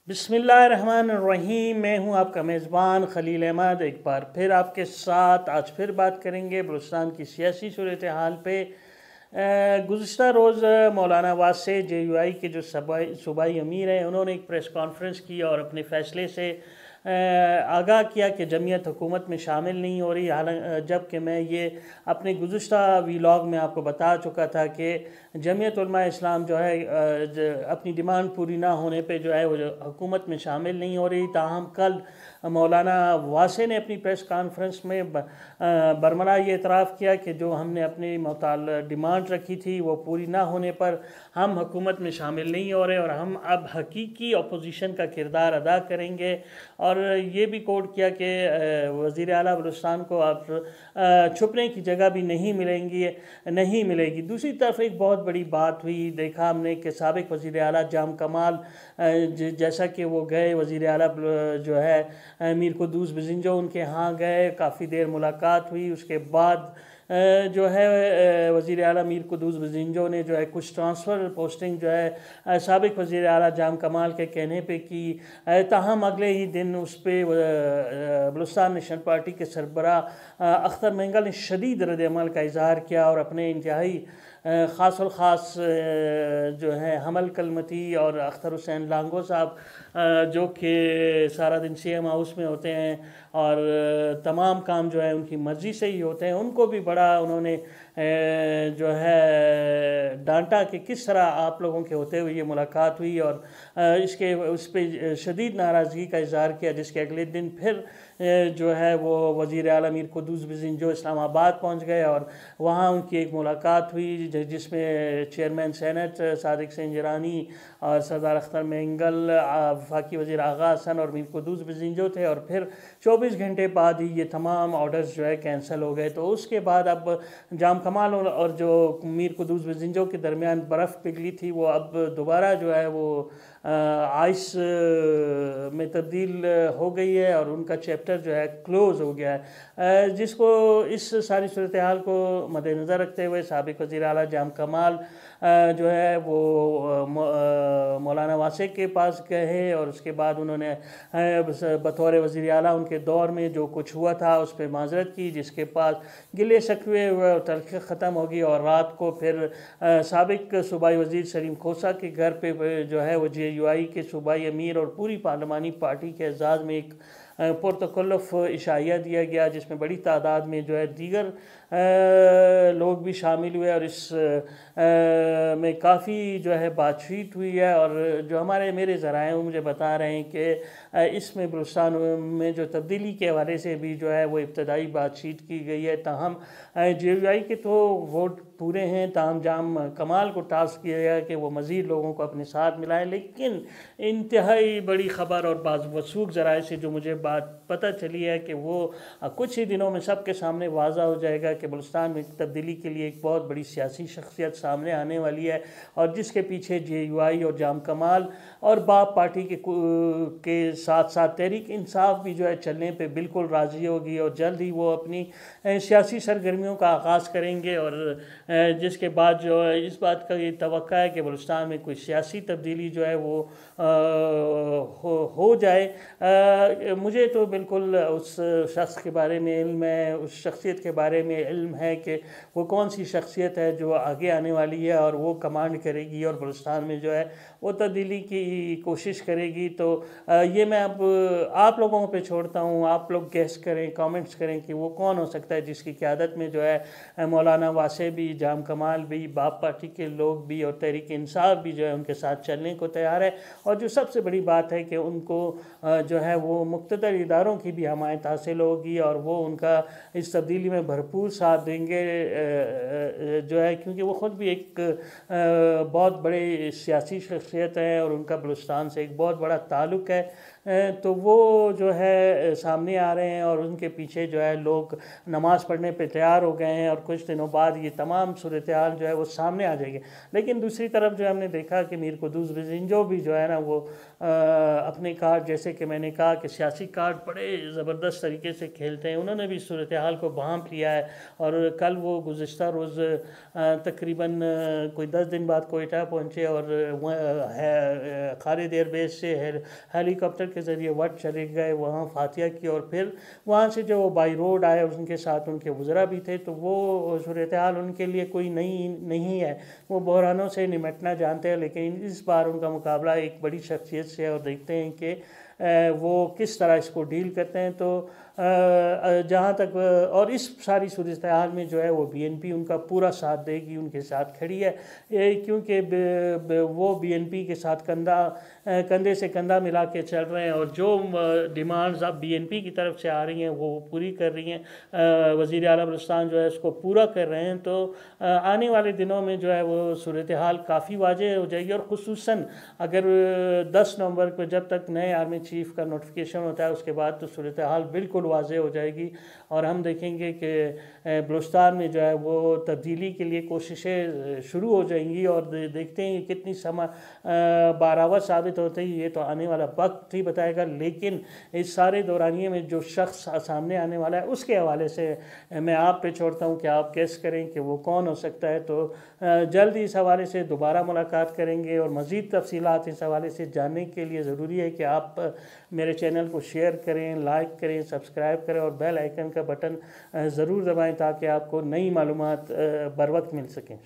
बिस्मिल्लाहिर्रहमानिर्रहीम। मैं हूं आपका मेज़बान खलील अहमद। एक बार फिर आपके साथ आज फिर बात करेंगे बलूचिस्तान की सियासी सूरत हाल पे। गुज़िश्ता रोज़ मौलाना वासे JUI के जो सूबाई अमीर हैं, उन्होंने एक प्रेस कॉन्फ्रेंस की और अपने फ़ैसले से आगाह किया कि जमीयत हुकूमत में शामिल नहीं हो रही। जबकि मैं ये अपने गुज़िश्ता व्लॉग में आपको बता चुका था कि जमीयत उलमा इस्लाम जो है अपनी डिमांड पूरी ना होने पे जो है वो हुकूमत में शामिल नहीं हो रही। ताहम कल मौलाना वासे ने अपनी प्रेस कॉन्फ्रेंस में बरमला ये इतराफ़ किया कि जो हमने अपनी डिमांड रखी थी वो पूरी ना होने पर हम हुकूमत में शामिल नहीं हो रहे और हम अब हकीकी अपोजिशन का किरदार अदा करेंगे। और ये भी कोट किया कि वज़ीर आला बलूचिस्तान को अब छुपने की जगह भी नहीं मिलेगी। दूसरी तरफ एक बहुत बड़ी बात हुई, देखा हमने कि साबिक़ वज़ीर आला जाम कमाल जैसा कि वो गए वज़ीर आला जो है मीर कुद्दूस बिज़िंजो उनके यहाँ गए, काफ़ी देर मुलाकात हुई। उसके बाद जो है वज़ीर आला मीर कुद्दूस बिज़िंजो ने जो है कुछ ट्रांसफ़र पोस्टिंग जो है साबिक़ वज़ीर आला जाम कमाल के कहने पे की। ताहम अगले ही दिन उस पर बलूचिस्तान नेशनल पार्टी के सरबराह अख्तर मेंगल ने शदीद रद्द-ए-अमल का इज़हार किया और अपने इंतहाई ख़ास जो है हमल कलमती और अख्तर हुसैन लांगो साहब जो कि सारा दिन CM हाउस में होते हैं और तमाम काम जो है उनकी मर्ज़ी से ही होते हैं, उनको भी बड़ा उन्होंने जो है डांटा कि किस तरह आप लोगों के होते हुए ये मुलाकात हुई और उस पर शदीद नाराज़गी का इज़हार किया। जिसके अगले दिन फिर जो है वो वज़ीर आला मीर कुद्दूस बिज़िंजो इस्लामाबाद पहुंच गए और वहाँ उनकी एक मुलाकात हुई जिसमें चेयरमैन सेनेट सादिक हुसैन जिलानी और सरदार अख्तर मेंगल, वफाकी वज़ीर आगा हसन और मीर कुद्दूस बिज़िंजो थे। और फिर 24 घंटे बाद ही ये तमाम ऑर्डर्स जो है कैंसिल हो गए। तो उसके बाद अब जाम कमाल और जो मीर कुद्दूस बिज़िंजो के दरमियान बर्फ़ पिघली थी वो अब दोबारा जो है वो आइस में तब्दील हो गई है और उनका चैप्टर जो है क्लोज़ हो गया है। जिसको इस सारी सूरत हाल को मद्देनज़र रखते हुए साबिक़ वज़ीर आला जाम कमाल जो है वो मौलाना वासे के पास गए और उसके बाद उन्होंने बतौर वज़ीर आला उनके दौर में जो कुछ हुआ था उस पर माज़रत की, जिसके पास गिले शिकवे हुए और तलख़ी ख़त्म होगी। और रात को फिर साबिक़ सूबाई वज़ीर सलीम खोसा के घर पे जो है वो JUI के सूबाई अमीर और पूरी पार्लिमानी पार्टी के एज़ाज़ में एक पुरतकल्लुफ़ इशाइया दिया गया, जिसमें बड़ी तादाद में जो है दीगर लोग भी शामिल हुए और इस में काफ़ी जो है बातचीत हुई है। और जो मेरे ज़राए हैं वो मुझे बता रहे हैं कि इसमें बलूचिस्तान में जो तब्दीली के हवाले से भी जो है वो इब्तदाई बातचीत की गई है। ताहम JUI के तो वोट पूरे हैं, ताहम जाम कमाल को टास्क किया गया कि वो मज़ीद लोगों को अपने साथ मिलाएं। लेकिन इंतहाई बड़ी ख़बर और बाज़-वसूख ज़राए से जो मुझे बात पता चली है कि वो कुछ ही दिनों में सबके सामने वाज़ा हो जाएगा कि बलूचिस्तान में तब्दीली के लिए एक बहुत बड़ी सियासी शख्सियत सामने आने वाली है और जिसके पीछे JUI और जाम कमाल और बाप पार्टी के साथ साथ तहरीक इंसाफ भी जो है चलने पे बिल्कुल राज़ी होगी और जल्द ही वो अपनी सियासी सरगर्मियों का आगाज़ करेंगे। और जिसके बाद जो है इस बात का ये तवक्का है कि बलूचिस्तान में कोई सियासी तब्दीली जो है वो हो जाए। मुझे तो बिल्कुल उस शख्स के बारे में इल्म है, उस शख्सियत के बारे में इल्म है कि वो कौन सी शख्सियत है जो आगे आने वाली है और वो कमांड करेगी और बलूचिस्तान में जो है वो तब्दीली की कोशिश करेगी। तो ये मैं अब आप लोगों पे छोड़ता हूँ, आप लोग गेस करें, कमेंट्स करें कि वो कौन हो सकता है जिसकी क़यादत में जो है मौलाना वासे भी, जाम कमाल भी, बाप पार्टी के लोग भी और तहरीक इंसाफ भी जो है उनके साथ चलने को तैयार है। और जो सबसे बड़ी बात है कि उनको जो है वो मुक़्तदर इदारों की भी हमायत हासिल होगी और वो उनका इस तब्दीली में भरपूर साथ देंगे जो है, क्योंकि वो ख़ुद भी एक बहुत बड़े सियासी शख्सियत हैं और उनका बलूचिस्तान से एक बहुत बड़ा ताल्लुक़ है। तो वो जो है सामने आ रहे हैं और उनके पीछे जो है लोग नमाज़ पढ़ने पे तैयार हो गए हैं और कुछ दिनों बाद ये तमाम सूरत हाल जो है वो सामने आ जाएगी। लेकिन दूसरी तरफ जो हमने देखा कि मीर कुद्दूस बिज़िंजो भी जो है ना वो اپنے کارڈ، جیسے کہ میں نے کہا کہ سیاسی کارڈ بڑے زبردست طریقے سے کھیلتے ہیں، انہوں نے بھی صورتحال کو بھانپ لیا ہے، اور کل وہ گزشتہ روز تقریباً کوئی 10 دن بعد کوئٹہ پہنچے، اور خالد ایئر بیس سے ہیلی کاپٹر کے ذریعے وٹ چلے گئے، وہاں فاتحہ کی، اور پھر وہاں سے جو بائی روڈ آئے، ان کے ساتھ ان کے وزراء بھی تھے، تو وہ صورتحال ان کے لیے کوئی نئی نہیں ہے، وہ بحرانوں سے نمٹنا جانتے ہیں، لیکن اس بار ان کا مقابلہ ایک بڑی شخصیت سے، اور دیکھتے ہیں کہ وہ کس طرح اس کو ڈیل کرتے ہیں۔ تو جہاں تک اور اس ساری صورتحال میں جو ہے وہ بی این پی ان کا پورا ساتھ دے گی، ان کے ساتھ کھڑی ہے، کیونکہ وہ بی این پی کے ساتھ کندھے سے کندھا ملا کے چل رہے ہیں، اور جو ڈیمانڈز اب بی این پی کی طرف سے آ رہی ہیں وہ پوری کر رہی ہیں، وزیر اعلیٰ بلوچستان جو ہے اس کو پورا کر رہے ہیں۔ تو آنے والے دنوں میں جو ہے وہ صورتحال کافی واضح ہو جائے گی، اور خصوصاً اگر 10 نومبر کو جب تک نئے آرمی چیف کا نوٹیفیکیشن ہوتا ہے، اس کے بعد تو صورتحال بالکل واضح ہو جائے گی، اور ہم دیکھیں گے کہ بلوچستان میں جو ہے وہ تبدیلی کے لیے کوششیں شروع ہو جائیں گی، اور دیکھتے ہیں کہ کتنی باراوت ثابت ہوتے ہی یہ تو آنے والا وقت ہی بتائے گا، لیکن اس سارے دورانیے میں جو شخص سامنے آنے والا ہے اس کے حوالے سے میں آپ پہ چھوڑتا ہوں کہ آپ گیس کریں کہ وہ کون ہو سکتا ہے۔ تو جلد اس حوالے سے دوبارہ ملاقات کریں گے، اور مزید تفصیلات اس حوالے سے جاننے کے لیے ضروری ہے کہ آپ میرے چینل کو شیئر کریں، لائک کریں، سبسکرائب کریں، اور بیل آئیکن کا بٹن ضرور دبائیں تاکہ آپ کو نئی معلومات بر وقت مل سکیں۔